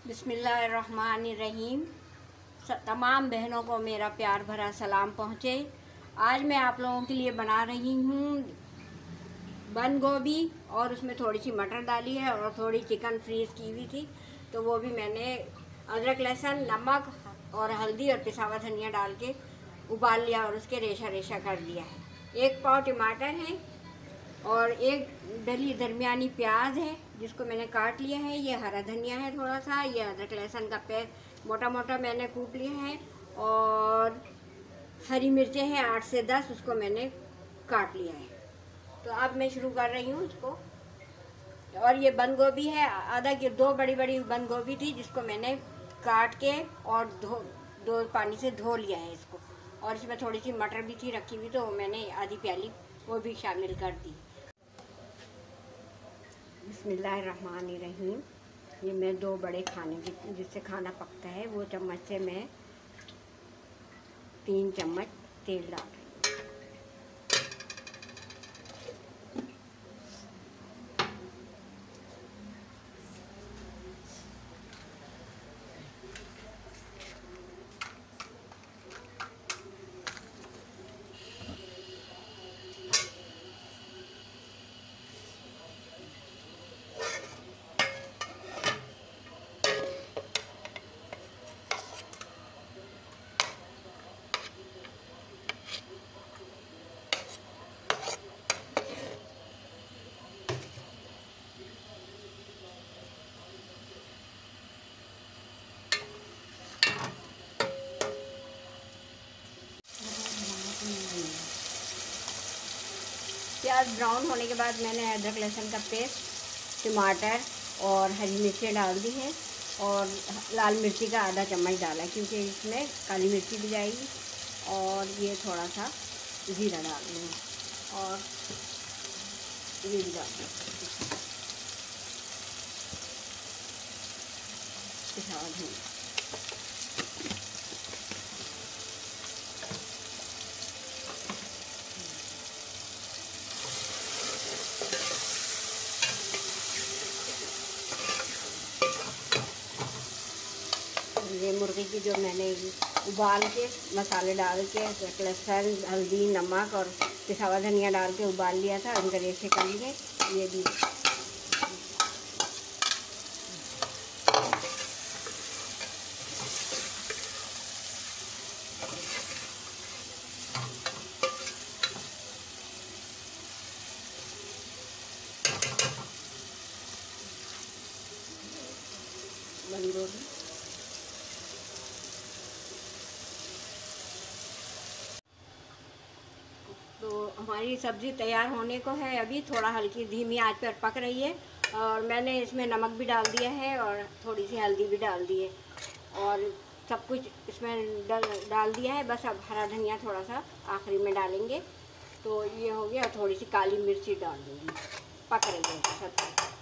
बिस्मिल्लाहिर्रहमानिर्रहीम। तमाम बहनों को मेरा प्यार भरा सलाम पहुँचे। आज मैं आप लोगों के लिए बना रही हूँ बंद गोभी, और उसमें थोड़ी सी मटर डाली है और थोड़ी चिकन फ्रीज़ की हुई थी, तो वो भी मैंने अदरक लहसुन नमक और हल्दी और पिसा हुआ धनिया डाल के उबाल लिया और उसके रेशा रेशा कर दिया है। 1 पाव टमाटर है और एक डली दरमियानी प्याज है जिसको मैंने काट लिया है। ये हरा धनिया है थोड़ा सा, ये अदरक लहसुन का पेस्ट मोटा मोटा मैंने कूट लिया है, और हरी मिर्चें हैं 8 से 10, उसको मैंने काट लिया है। तो अब मैं शुरू कर रही हूँ इसको। और ये बंद गोभी है, आधा की 2 बड़ी बड़ी बंद गोभी थी जिसको मैंने काट के और दो पानी से धो लिया है इसको। और इसमें थोड़ी सी मटर भी थी रखी हुई, तो मैंने आधी प्याली वो भी शामिल कर दी। बिस्मिल्लाहिर्रहमानिर्रहीम। ये मैं 2 बड़े खाने जिससे खाना पकता है वो चम्मच से मैं 3 चम्मच तेल डाल रही हूँ। प्याज ब्राउन होने के बाद मैंने अदरक लहसुन का पेस्ट, टमाटर और हरी मिर्चें डाल दी है, और लाल मिर्ची का आधा चम्मच डाला क्योंकि इसमें काली मिर्ची भी जाएगी। और ये थोड़ा सा जीरा डाल दूँगी और ये भी डाल दूँगी पिसा हुआ धनिया। ये मुर्गी की जो मैंने उबाल के मसाले डाल के लहसुन हल्दी नमक और पिसा हुआ धनिया डाल के उबाल लिया था, उनके रेशे कर लिए। ये भी बंद गोभी, तो हमारी सब्ज़ी तैयार होने को है। अभी थोड़ा हल्की धीमी आंच पर पक रही है, और मैंने इसमें नमक भी डाल दिया है और थोड़ी सी हल्दी भी डाल दी है, और सब कुछ इसमें डाल दिया है। बस अब हरा धनिया थोड़ा सा आखिरी में डालेंगे, तो ये हो गया। थोड़ी सी काली मिर्ची डाल दूँगी। पक रही है सब।